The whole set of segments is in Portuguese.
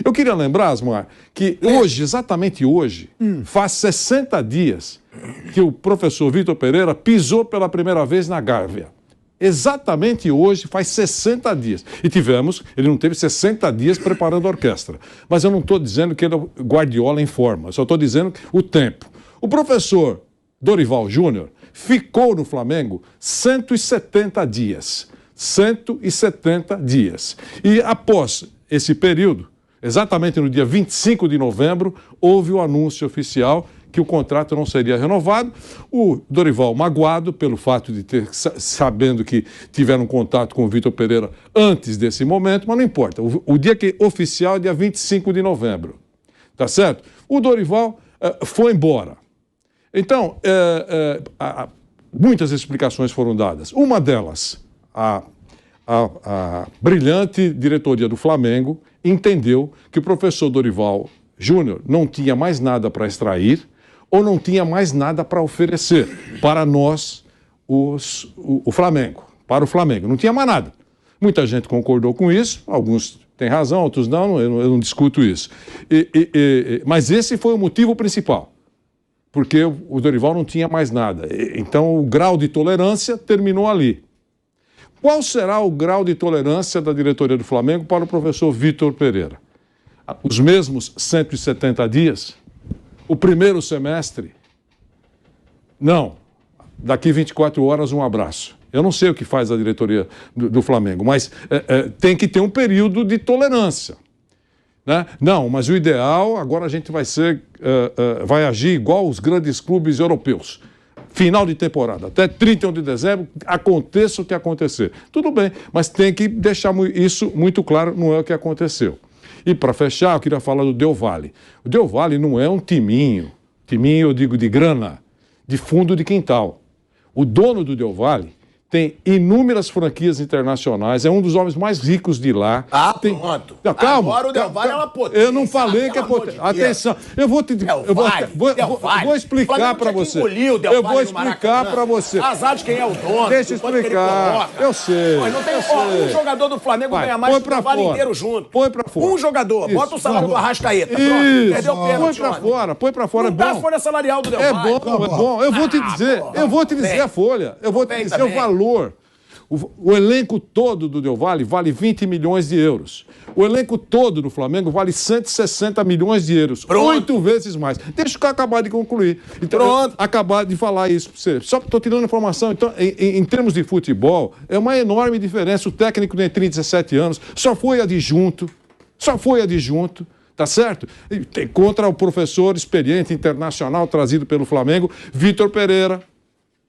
Eu queria lembrar, Asmar, que hoje, exatamente hoje, faz 60 dias que o professor Vitor Pereira pisou pela primeira vez na Gávea. Exatamente hoje, faz 60 dias. E ele não teve 60 dias preparando a orquestra. Mas eu não estou dizendo que ele é o Guardiola em forma, só estou dizendo o tempo. O professor Dorival Júnior ficou no Flamengo 170 dias. 170 dias. E após esse período, exatamente no dia 25 de novembro, houve o anúncio oficial que o contrato não seria renovado. O Dorival, magoado pelo fato de sabendo que tiveram contato com o Vitor Pereira antes desse momento, mas não importa. O dia oficial é dia 25 de novembro. Tá certo? O Dorival foi embora. Então, muitas explicações foram dadas. Uma delas, a brilhante diretoria do Flamengo entendeu que o professor Dorival Júnior não tinha mais nada para extrair ou não tinha mais nada para oferecer para nós, o Flamengo, para o Flamengo. Não tinha mais nada. Muita gente concordou com isso, alguns têm razão, outros não, eu não discuto isso. Mas esse foi o motivo principal, porque o Dorival não tinha mais nada. Então o grau de tolerância terminou ali. Qual será o grau de tolerância da diretoria do Flamengo para o professor Vitor Pereira? Os mesmos 170 dias? O primeiro semestre? Não. Daqui 24 horas, um abraço. Eu não sei o que faz a diretoria do Flamengo, mas tem que ter um período de tolerância. Né? Não, mas o ideal, agora a gente vai agir igual os grandes clubes europeus. Final de temporada, até 31 de dezembro, aconteça o que acontecer. Tudo bem, mas tem que deixar isso muito claro, não é o que aconteceu. E para fechar, eu queria falar do Del Valle. O Del Valle não é um timinho, eu digo de grana, de fundo de quintal. O dono do Del Valle tem inúmeras franquias internacionais, é um dos homens mais ricos de lá. Pronto. Não, calma. Agora o Del Valle é uma potência. Eu não falei que é potência. Atenção, eu vou explicar para você. Eu vou explicar para você. Azar de quem é o dono. Deixa eu explicar. Eu sei. Mas não tem um jogador do Flamengo ganha mais que o Del Valle inteiro junto. Põe para fora. Um jogador. Bota o salário do Arrascaeta. Pronto. Perdeu o pênalti. Põe para fora. Não dá a folha salarial do Del Valle. É bom. Eu vou te dizer a folha. Eu vou te dizer o valor. O elenco todo do Del Valle vale 20 milhões de euros. O elenco todo do Flamengo vale 160 milhões de euros. Pronto. 8 vezes mais. Deixa eu acabar de concluir. Então, acabar de falar isso para você. Só estou te dando informação. Então, em termos de futebol, é uma enorme diferença. O técnico tem 17 anos, só foi adjunto. Tá certo? Contra o professor experiente internacional trazido pelo Flamengo, Vitor Pereira.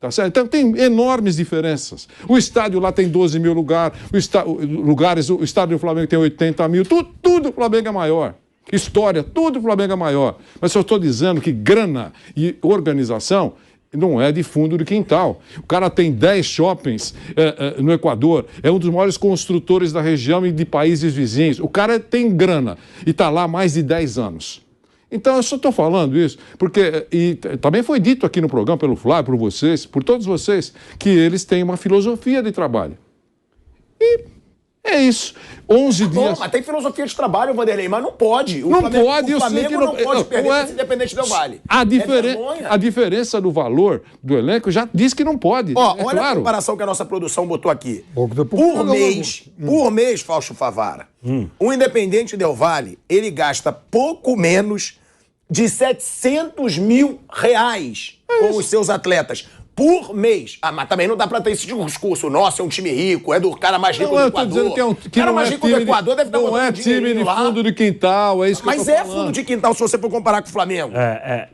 Tá certo? Então tem enormes diferenças. O estádio lá tem 12 mil lugares, o estádio do Flamengo tem 80 mil, tudo o Flamengo é maior. História, tudo o Flamengo é maior. Mas eu estou dizendo que grana e organização não é de fundo de quintal. O cara tem 10 shoppings no Equador, é um dos maiores construtores da região e de países vizinhos. O cara tem grana e está lá há mais de 10 anos. Então, eu só estou falando isso, porque também foi dito aqui no programa pelo Flávio, por vocês, por todos vocês, que eles têm uma filosofia de trabalho. E é isso. 11 dias... Mas tem filosofia de trabalho, Vanderlei, mas não pode. O Flamengo não pode perder esse Independente Del Valle. A diferença do valor do elenco já diz que não pode. Olha a comparação que a nossa produção botou aqui. Por mês, Fausto Favara, o Independente Del Valle, ele gasta pouco menos de 700 mil reais com os seus atletas. Por mês. Mas também não dá pra ter esse discurso. Nossa, é um time rico, é do cara mais rico do Equador. Eu tô dizendo que o cara mais rico do Equador deve estar botando dinheiro lá. Não é time de fundo de quintal, é isso que eu tô falando. Mas é fundo de quintal se você for comparar com o Flamengo.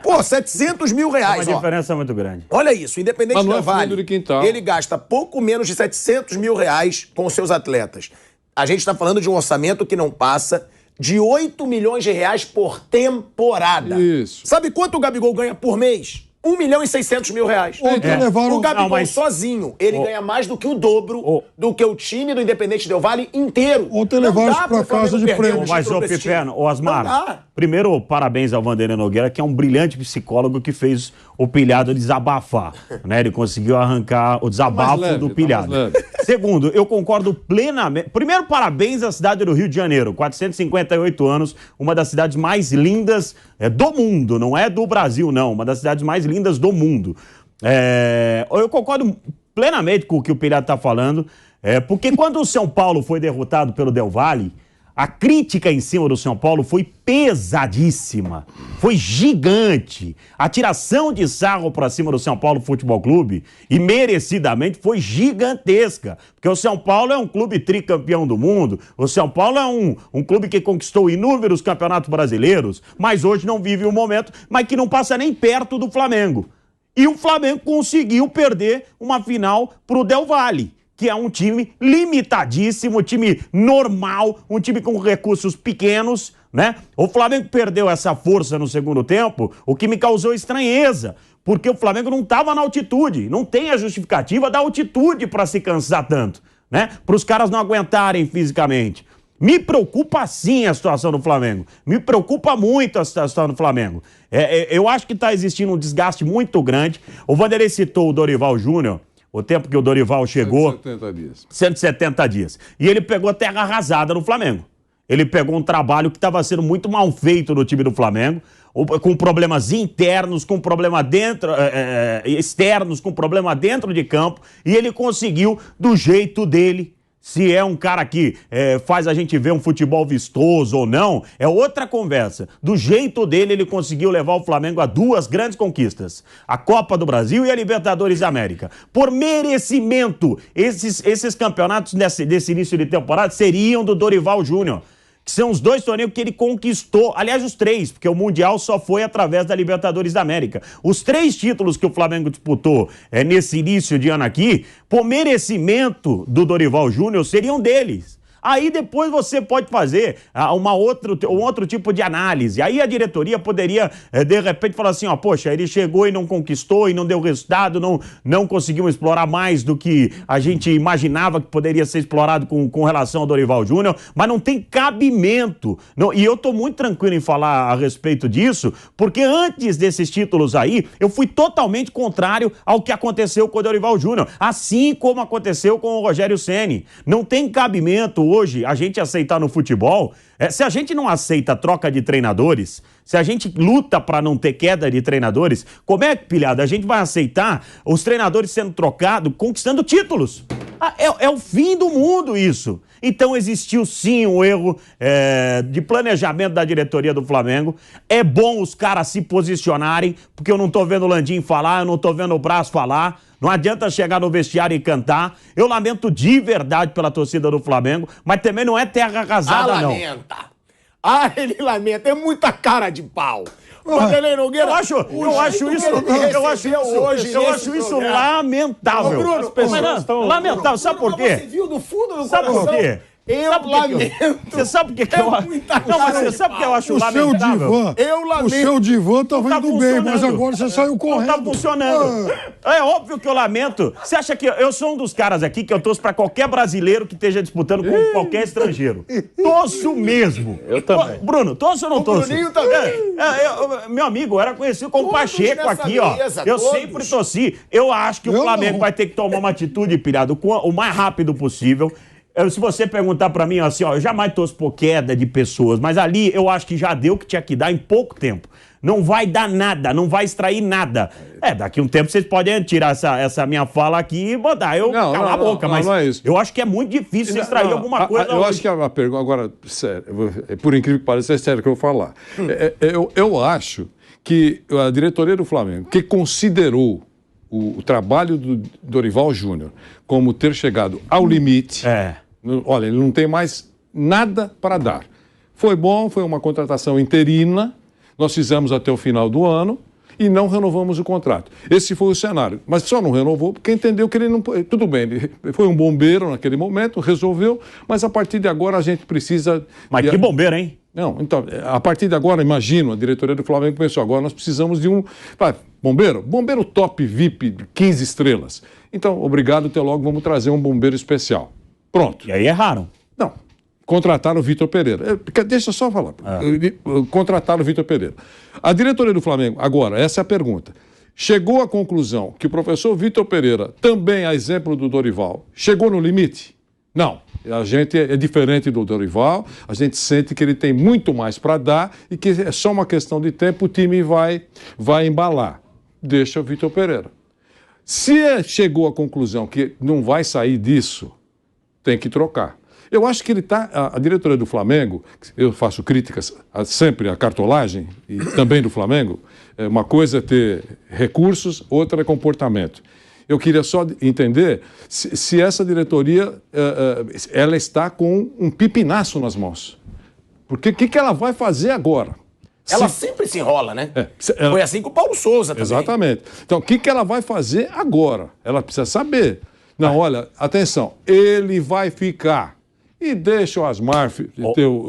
Pô, 700 mil reais, uma diferença muito grande. Olha isso, o Independente Del Valle, fundo de quintal. Ele gasta pouco menos de 700 mil reais com os seus atletas. A gente tá falando de um orçamento que não passa de 8 milhões de reais por temporada. Isso. Sabe quanto o Gabigol ganha por mês? 1 milhão e 600 mil reais. O Gabigol sozinho, ele ganha mais do que o dobro do que o time do Independente Del Valle inteiro. Ontem levaram para casa de prêmio. Mas, Pipeno, Osmar, primeiro, parabéns ao Vanderlei Nogueira, que é um brilhante psicólogo que fez o Pilhado desabafar, né? Ele conseguiu arrancar o desabafo do Pilhado. Segundo, eu concordo plenamente. Primeiro, parabéns à cidade do Rio de Janeiro, 458 anos, uma das cidades mais lindas do mundo, não é do Brasil, não, uma das cidades mais lindas do mundo. Eu concordo plenamente com o que o Pilhado está falando, porque quando o São Paulo foi derrotado pelo Del Valle, a crítica em cima do São Paulo foi pesadíssima, foi gigante. A tiração de sarro para cima do São Paulo Futebol Clube, e merecidamente, foi gigantesca. Porque o São Paulo é um clube tricampeão do mundo, o São Paulo é um clube que conquistou inúmeros campeonatos brasileiros, mas hoje não vive um momento, mas que não passa nem perto do Flamengo. E o Flamengo conseguiu perder uma final para o Del Valle, que é um time limitadíssimo, um time normal, um time com recursos pequenos, né? O Flamengo perdeu essa força no segundo tempo, o que me causou estranheza, porque o Flamengo não estava na altitude, não tem a justificativa da altitude para se cansar tanto, né? Para os caras não aguentarem fisicamente. Me preocupa sim a situação do Flamengo, me preocupa muito a situação do Flamengo. Eu acho que está existindo um desgaste muito grande. O Vanderlei citou o Dorival Júnior, o tempo que o Dorival chegou... 170 dias. 170 dias. E ele pegou a terra arrasada no Flamengo. Ele pegou um trabalho que estava sendo muito mal feito no time do Flamengo, com problemas internos, com problema dentro, externos, com problema dentro de campo, e ele conseguiu, do jeito dele... Se é um cara que faz a gente ver um futebol vistoso ou não, é outra conversa. Do jeito dele, ele conseguiu levar o Flamengo a 2 grandes conquistas. A Copa do Brasil e a Libertadores da América. Por merecimento, esses campeonatos desse início de temporada seriam do Dorival Júnior. Que são os 2 torneios que ele conquistou, aliás, os 3, porque o Mundial só foi através da Libertadores da América. Os 3 títulos que o Flamengo disputou nesse início de ano aqui, por merecimento do Dorival Júnior, seriam deles. Aí depois você pode fazer um outro tipo de análise. Aí a diretoria poderia, de repente, falar assim, poxa, ele chegou e não conquistou e não deu resultado, não conseguimos explorar mais do que a gente imaginava que poderia ser explorado com relação ao Dorival Júnior, mas não tem cabimento. E eu tô muito tranquilo em falar a respeito disso, porque antes desses títulos aí, eu fui totalmente contrário ao que aconteceu com o Dorival Júnior, assim como aconteceu com o Rogério Ceni. Não tem cabimento hoje a gente aceitar no futebol, se a gente não aceita troca de treinadores, se a gente luta para não ter queda de treinadores, como é que, Pilhado, a gente vai aceitar os treinadores sendo trocados, conquistando títulos? É o fim do mundo isso. Então existiu sim um erro de planejamento da diretoria do Flamengo. É bom os caras se posicionarem, porque eu não tô vendo o Landim falar, eu não tô vendo o Braz falar. Não adianta chegar no vestiário e cantar. Eu lamento de verdade pela torcida do Flamengo, mas também não é terra arrasada, não. Ele lamenta. É muita cara de pau. Vanderlei Nogueira, eu acho isso lamentável. Bruno, lamentável. Sabe por quê? Você viu do fundo do Sabe coração? por quê? Eu lamento. Você sabe por que eu acho? Não, mas você sabe o que eu acho lamentável? O seu divã tá indo bem, mas agora você saiu correndo. Não tá funcionando. É óbvio que eu lamento. Você acha que eu sou um dos caras aqui que eu torço pra qualquer brasileiro que esteja disputando com qualquer estrangeiro? Torço mesmo. Eu também. Bruno, torço ou não torço? O Bruninho também. Meu amigo, eu era conhecido como Pacheco aqui, ó. Eu sempre torci. Eu acho que o Flamengo vai ter que tomar uma atitude, Pilhado, o mais rápido possível. Se você perguntar pra mim assim, eu jamais torço por queda de pessoas, mas ali eu acho que já deu o que tinha que dar em pouco tempo. Não vai dar nada, não vai extrair nada. Daqui a um tempo vocês podem tirar essa minha fala aqui e mandar eu calar a boca, mas não é isso. Eu acho que é muito difícil extrair alguma coisa. Eu acho que a pergunta, agora, sério, por incrível que pareça, é sério que eu vou falar. Eu acho que a diretoria do Flamengo, que considerou o trabalho do Dorival Júnior como ter chegado ao limite... Olha, ele não tem mais nada para dar. Foi bom, foi uma contratação interina, nós fizemos até o final do ano e não renovamos o contrato. Esse foi o cenário. Mas só não renovou porque entendeu que ele não... Tudo bem, ele foi um bombeiro naquele momento, resolveu, mas a partir de agora a gente precisa... Mas que bombeiro, hein? Não, então, a partir de agora, imagino, a diretoria do Flamengo pensou, agora nós precisamos de um... Bombeiro top VIP, 15 estrelas. Então, obrigado, até logo, vamos trazer um bombeiro especial. Pronto. E aí erraram. Não. Contrataram o Vitor Pereira. Deixa eu só falar. Contrataram o Vitor Pereira. A diretoria do Flamengo, agora, essa é a pergunta. chegou à conclusão que o professor Vitor Pereira, também a exemplo do Dorival, chegou no limite? Não. A gente é diferente do Dorival, a gente sente que ele tem muito mais para dar e que é só uma questão de tempo, o time vai embalar. Deixa o Vitor Pereira. Se chegou à conclusão que não vai sair disso, tem que trocar. Eu acho que ele está. A diretoria do Flamengo, eu faço críticas sempre à cartolagem e também do Flamengo. Uma coisa é ter recursos, outra é comportamento. Eu queria só entender se essa diretoria ela está com um pipinaço nas mãos. Porque o que ela vai fazer agora? Ela sempre se enrola, né? Foi assim com o Paulo Souza também. Exatamente. Então, o que ela vai fazer agora? Ela precisa saber. Não, olha, atenção, ele vai ficar. E deixa o Asmar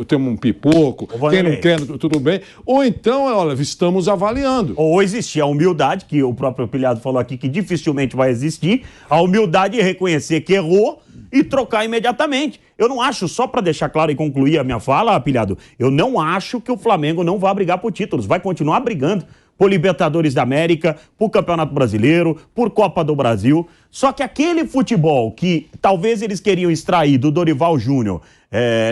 ter um pipoco, quem não quer, tudo bem. Ou então, olha, estamos avaliando. Ou existir a humildade, que o próprio Pilhado falou aqui, que dificilmente vai existir, a humildade de reconhecer que errou e trocar imediatamente. Eu não acho, só para deixar claro e concluir a minha fala, Pilhado, eu não acho que o Flamengo não vai brigar por títulos, vai continuar brigando por Libertadores da América, por Campeonato Brasileiro, por Copa do Brasil. Só que aquele futebol que talvez eles queriam extrair do Dorival Júnior,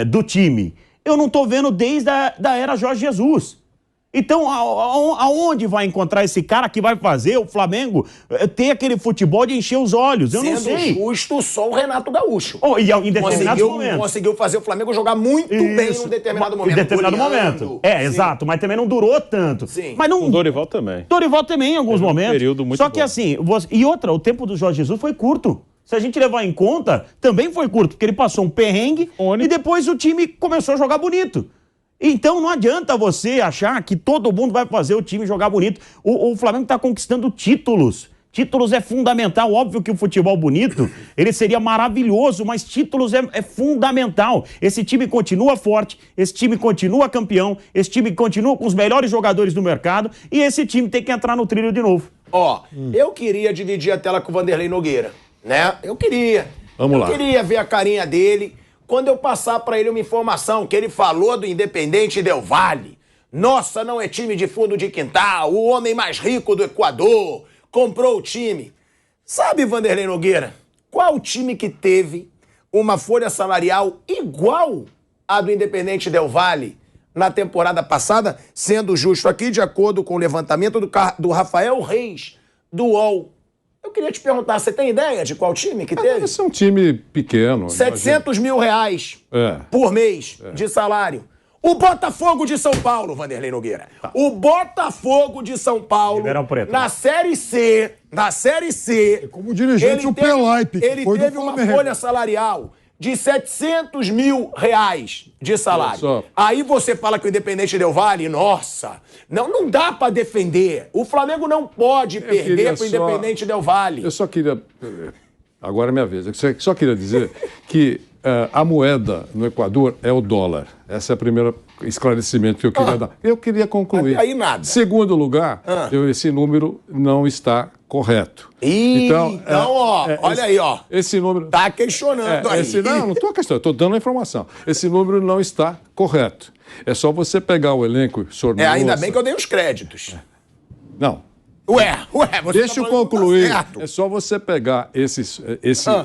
do time, eu não tô vendo desde a era Jorge Jesus. Então, aonde vai encontrar esse cara que vai fazer o Flamengo ter aquele futebol de encher os olhos? Eu não sei. Sendo justo, só o Renato Gaúcho. E em determinados momentos. Conseguiu fazer o Flamengo jogar muito bem em um determinado momento. Em determinado momento. Exato, mas também não durou tanto. Sim. Mas não... O Dorival também. Dorival também, em alguns momentos. Período muito Só que bom. assim, e outra, o tempo do Jorge Jesus foi curto. Se a gente levar em conta, também foi curto, porque ele passou um perrengue e depois o time começou a jogar bonito. Então não adianta você achar que todo mundo vai fazer o time jogar bonito. O Flamengo está conquistando títulos. Títulos é fundamental. Óbvio que o futebol bonito, ele seria maravilhoso, mas títulos é fundamental. Esse time continua forte, esse time continua campeão, esse time continua com os melhores jogadores do mercado e esse time tem que entrar no trilho de novo. Eu queria dividir a tela com o Vanderlei Nogueira, né? Eu queria. Vamos lá. Eu queria ver a carinha dele quando eu passar pra ele uma informação que ele falou do Independente Del Valle. Nossa, não é time de fundo de quintal, o homem mais rico do Equador comprou o time. Sabe, Vanderlei Nogueira, qual time que teve uma folha salarial igual à do Independente Del Valle na temporada passada? Sendo justo aqui, de acordo com o levantamento do Rafael Reis, do UOL. Eu queria te perguntar, você tem ideia de qual time que teve? Esse é um time pequeno. 700 mil reais por mês de salário. O Botafogo de São Paulo, Vanderlei Nogueira. O Botafogo de São Paulo, na Série C, como dirigente, o Pelaipe. Ele teve uma folha salarial de 700 mil reais de salário. Aí você fala que o Independente Del Valle, nossa, não dá pra defender. O Flamengo não pode perder pro Independente Del Valle. Eu só queria... Agora é minha vez. Eu só queria dizer que a moeda no Equador é o dólar. Esse é o primeiro esclarecimento que eu queria dar. Eu queria concluir. Aí nada. Segundo lugar, esse número não está correto. Então, olha aí, ó. Esse número... Tá questionando aí. Não estou questionando, estou dando a informação. Esse número não está correto. É só você pegar o elenco Sornosa... ainda bem que eu dei os créditos. Não. Ué, você deixa eu concluir. É só você pegar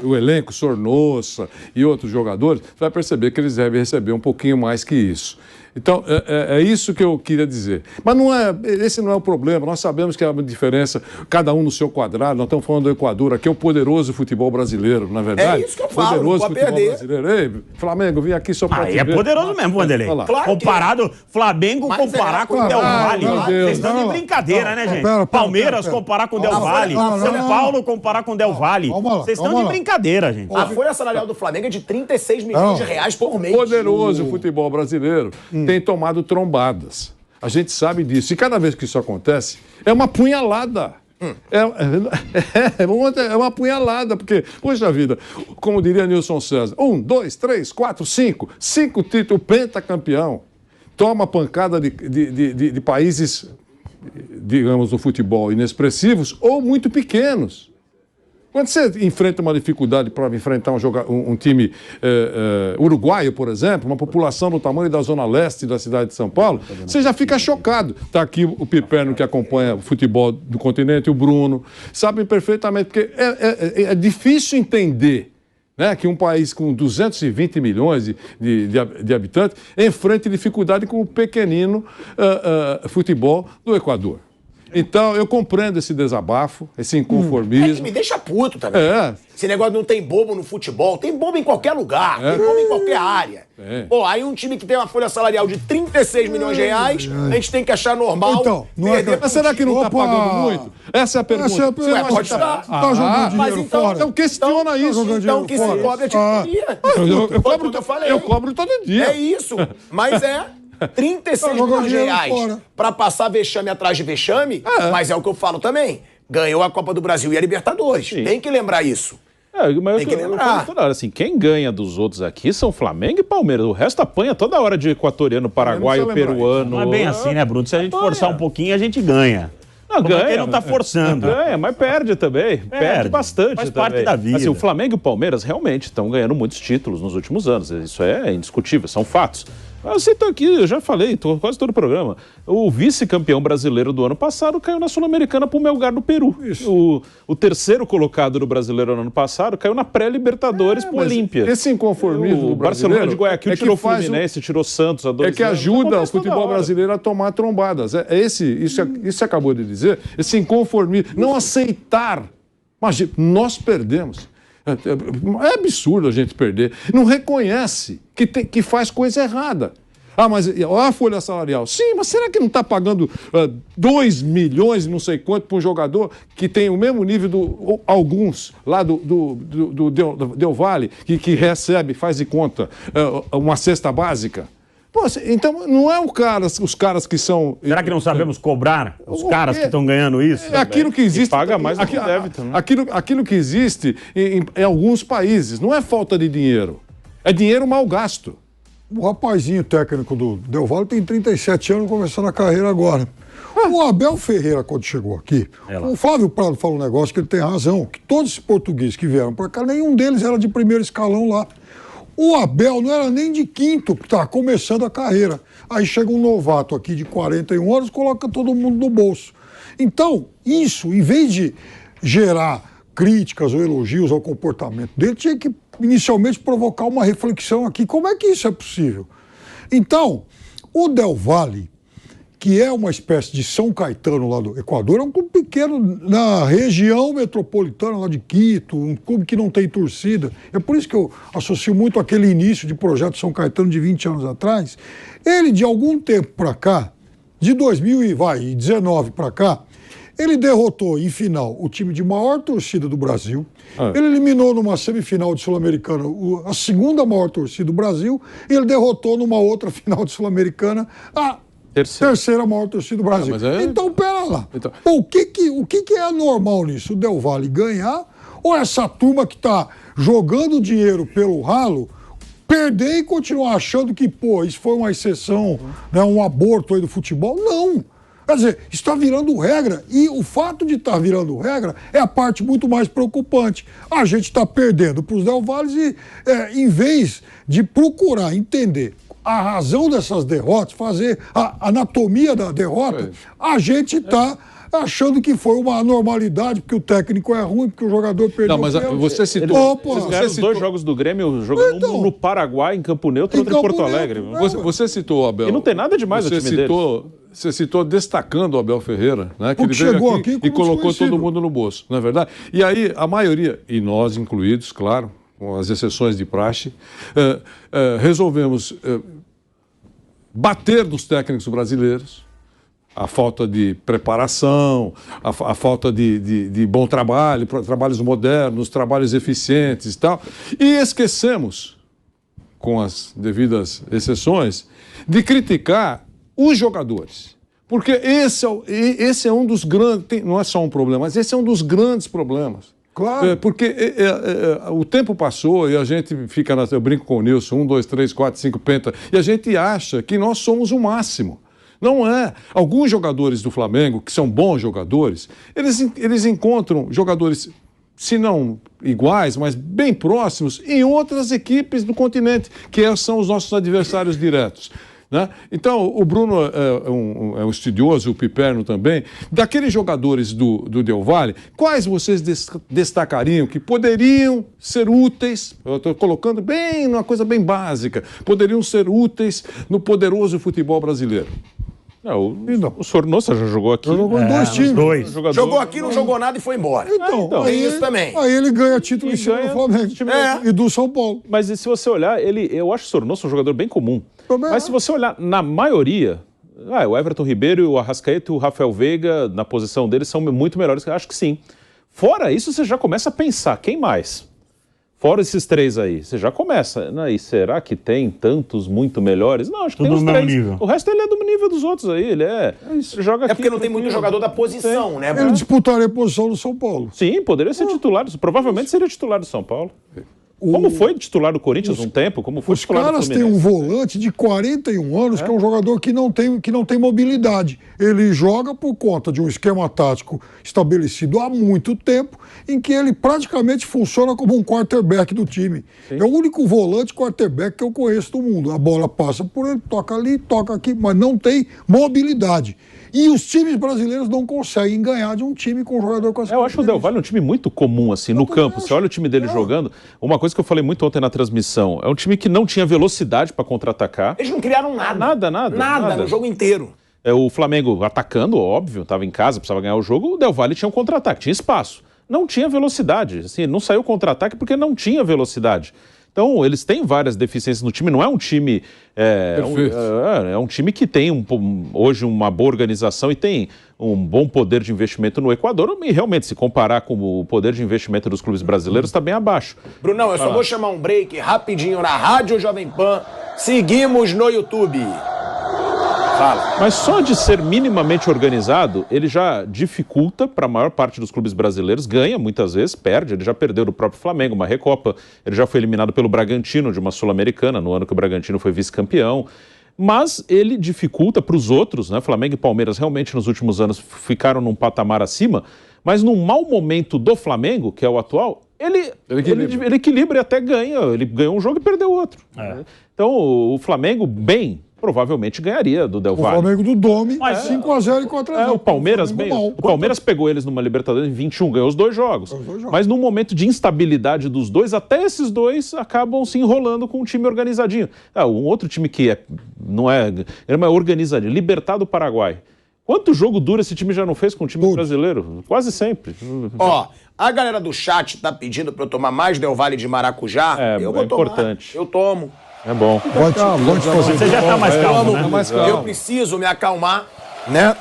o elenco Sornosa e outros jogadores, você vai perceber que eles devem receber um pouquinho mais que isso. Então, é isso que eu queria dizer. Mas esse não é o problema. Nós sabemos que há uma diferença, cada um no seu quadrado. Nós estamos falando do Equador, aqui é o poderoso futebol brasileiro, na verdade. É isso que eu falo, poderoso não pode perder. Brasileiro. Ei, Flamengo, vim aqui só para te ver. Poderoso mesmo, Vanderlei. Claro Flamengo comparar com o Del Valle. Vocês estão de brincadeira, né, gente? Palmeiras comparar com o Del Valle. São Paulo comparar com o Del Valle. Vocês estão de brincadeira, gente. A folha salarial do Flamengo é de 36 milhões de reais por mês. Poderoso futebol brasileiro tem tomado trombadas. A gente sabe disso. E cada vez que isso acontece, é uma punhalada. É uma punhalada, porque, poxa vida, como diria Nilson César, 1, 2, 3, 4, 5 títulos, pentacampeão. Toma pancada de países, digamos, no futebol inexpressivos ou muito pequenos. Quando você enfrenta uma dificuldade para enfrentar um time uruguaio, por exemplo, uma população do tamanho da zona leste da cidade de São Paulo, você já fica chocado. Está aqui o Piperno, que acompanha o futebol do continente, o Bruno, sabem perfeitamente, porque é difícil entender, né, que um país com 220 milhões de habitantes enfrente dificuldade com o pequenino futebol do Equador. Então, eu compreendo esse desabafo, esse inconformismo. Que me deixa puto também. Esse negócio não tem bobo no futebol. Tem bobo em qualquer lugar, tem bobo em qualquer área. Pô, aí um time que tem uma folha salarial de 36 milhões de reais, a gente tem que achar normal. Então, não é mas será que não está pagando muito? Essa é a pergunta. Você não pode estar. Tá jogando dinheiro fora. Então questiona isso. Então que se cobre a diretoria. Eu cobro todo dia. É isso. Mas 36 milhões de reais pra passar vexame atrás de vexame, mas é o que eu falo também. Ganhou a Copa do Brasil e a Libertadores. Sim. Tem que lembrar isso. Mas tem que lembrar. Toda hora, assim, quem ganha dos outros aqui são Flamengo e Palmeiras. O resto apanha toda hora de equatoriano, paraguaio, peruano. Não é bem assim, né, Bruno? Se a gente forçar um pouquinho, a gente ganha. Não, ganha. Quem não tá forçando. Ganha, mas perde também. Perde bastante. Faz também. parte da vida. Assim, o Flamengo e o Palmeiras realmente estão ganhando muitos títulos nos últimos anos. Isso é indiscutível, são fatos. Eu cito aqui, eu já falei, quase todo o programa. O vice-campeão brasileiro do ano passado caiu na Sul-Americana pro Melgar do Peru. O terceiro colocado do brasileiro no ano passado caiu na pré-Libertadores pro Olímpia. Esse inconformismo o Barcelona de Guayaquil tirou o Fluminense, tirou o Santos a 2 anos. É que ajuda o futebol brasileiro a tomar trombadas. Isso acabou de dizer, esse inconformismo, não aceitar. Imagina, nós perdemos. É absurdo a gente perder. Não reconhece que faz coisa errada. Mas olha a folha salarial. Sim, mas será que não está pagando 2 milhões e não sei quanto para um jogador que tem o mesmo nível alguns lá do Del Valle, que recebe, faz de conta, uma cesta básica? Pô, então, não é os caras que são... Será que não sabemos cobrar os caras que estão ganhando isso? É aquilo que existe... Paga mais do que deve também. Aquilo que existe em alguns países. Não é falta de dinheiro. É dinheiro mal gasto. O rapazinho técnico do Del Valle tem 37 anos, começando a carreira agora. O Abel Ferreira, quando chegou aqui, o Flávio Prado falou um negócio que ele tem razão, que todos os portugueses que vieram para cá, nenhum deles era de primeiro escalão lá. O Abel não era nem de quinto, que estava começando a carreira. Aí chega um novato aqui de 41 anos, coloca todo mundo no bolso. Então, isso, em vez de gerar críticas ou elogios ao comportamento dele, tinha que inicialmente provocar uma reflexão aqui. Como é que isso é possível? Então, o Del Valle, que é uma espécie de São Caetano lá do Equador, é um clube pequeno na região metropolitana lá de Quito, um clube que não tem torcida. É por isso que eu associo muito aquele início de projeto São Caetano de 20 anos atrás. Ele, de algum tempo para cá, de 2019 para cá, ele derrotou em final o time de maior torcida do Brasil. Ele eliminou numa semifinal de Sul-Americana a segunda maior torcida do Brasil. E ele derrotou numa outra final de Sul-Americana a terceira maior torcida do Brasil. Então, pera lá. Pô, o que é normal nisso? O Del Valle ganhar ou essa turma que está jogando dinheiro pelo ralo perder e continuar achando que, pô, isso foi uma exceção, né, um aborto aí do futebol? Não. Quer dizer, isso está virando regra e o fato de estar virando regra é a parte muito mais preocupante. A gente está perdendo para os Del Valles e, em vez de procurar entender a razão dessas derrotas, fazer a anatomia da derrota, a gente está achando que foi uma anormalidade, porque o técnico é ruim, porque o jogador perdeu. Não, mas você citou... Eles ganharam os 2 jogos do Grêmio, jogando um no Paraguai, em Campo Neutro, outro em Porto Alegre. Você citou o Abel. E não tem nada demais o time dele. Você citou destacando o Abel Ferreira, né? Que ele veio aqui e colocou todo mundo no bolso, não é verdade? E aí, a maioria, e nós incluídos, claro, com as exceções de praxe, resolvemos bater nos técnicos brasileiros, a falta de preparação, a falta de bom trabalho, trabalhos modernos, trabalhos eficientes e tal, e esquecemos, com as devidas exceções, de criticar os jogadores. Porque esse é um dos grandes, não é só um problema, mas esse é um dos grandes problemas. Claro. Porque o tempo passou e a gente fica, eu brinco com o Nilson, 1, 2, 3, 4, 5 penta, e a gente acha que nós somos o máximo. Não é. Alguns jogadores do Flamengo, que são bons jogadores, eles encontram jogadores se não iguais, mas bem próximos, em outras equipes do continente, que são os nossos adversários diretos. Né? Então, o Bruno é um estudioso, o Piperno também. Daqueles jogadores do Del Valle, quais vocês destacariam que poderiam ser úteis, eu estou colocando bem uma coisa bem básica, poderiam ser úteis no poderoso futebol brasileiro? O Sornosa já jogou aqui. Jogou em 2 times. Jogou aqui, não jogou nada e foi embora. Então, tem isso também. Aí ele ganha título em cima do Flamengo e do São Paulo. Mas se você olhar, eu acho o Sornosa um jogador bem comum. Também Mas se você olhar na maioria, o Everton Ribeiro, o Arrascaeta e o Rafael Veiga, na posição deles, são muito melhores. Acho que sim. Fora isso, você já começa a pensar, quem mais? Fora esses 3 aí, você já começa. E será que tem tantos muito melhores? Não, acho que tudo tem os 3. Nível. O resto ele é do nível dos outros aí. Ele joga aqui. É porque não tem muito jogador da posição, né? Ele disputaria a posição do São Paulo. Sim, poderia ser titular. Provavelmente seria titular do São Paulo. Como foi titular do Corinthians um tempo? Como foi os titular do caras Fluminense? têm um volante de 41 anos, que é um jogador que não tem mobilidade. Ele joga por conta de um esquema tático estabelecido há muito tempo, em que ele praticamente funciona como um quarterback do time. Sim. É o único volante quarterback que eu conheço do mundo. A bola passa por ele, toca ali, toca aqui, mas não tem mobilidade. E os times brasileiros não conseguem ganhar de um time com um jogador com essa Eu acho o Del Valle um time muito comum, assim, no campo. Você olha o time dele jogando. Uma coisa que eu falei muito ontem na transmissão, é um time que não tinha velocidade para contra-atacar. Eles não criaram nada. Nada no jogo inteiro. O Flamengo atacando, óbvio, estava em casa, precisava ganhar o jogo. O Del Valle tinha um contra-ataque, tinha espaço. Não tinha velocidade, assim, não saiu contra-ataque porque não tinha velocidade. Então, eles têm várias deficiências no time, não é um time... É um time que tem hoje uma boa organização e tem um bom poder de investimento no Equador, e realmente, se comparar com o poder de investimento dos clubes brasileiros, está bem abaixo. Brunão, eu só vou chamar um break rapidinho na Rádio Jovem Pan. Seguimos no YouTube. Fala. Mas só de ser minimamente organizado, ele já dificulta para a maior parte dos clubes brasileiros, ganha muitas vezes, perde, ele já perdeu do próprio Flamengo, uma Recopa, ele já foi eliminado pelo Bragantino de uma Sul-Americana, no ano que o Bragantino foi vice-campeão, mas ele dificulta para os outros, né? Flamengo e Palmeiras realmente nos últimos anos ficaram num patamar acima, mas num mau momento do Flamengo, que é o atual, ele equilibra e até ganha, ele ganhou um jogo e perdeu outro. Então o Flamengo, bem... provavelmente ganharia do Del Valle. O Flamengo do Dome, 5-0 e 4-0. O Palmeiras, o Palmeiras pegou eles numa Libertadores em 21, ganhou os 2 jogos. Mas no momento de instabilidade dos dois, até esses dois acabam se enrolando com um time organizadinho. Um outro time que não é organizadinho, Libertad do Paraguai. Quanto jogo duro esse time já não fez com o time brasileiro? Quase sempre. A galera do chat tá pedindo pra eu tomar mais Del Valle de maracujá. Eu vou tomar. Importante. Eu tomo. É bom. Pode fazer. Você já tá mais calmo, né? Eu preciso me acalmar, né?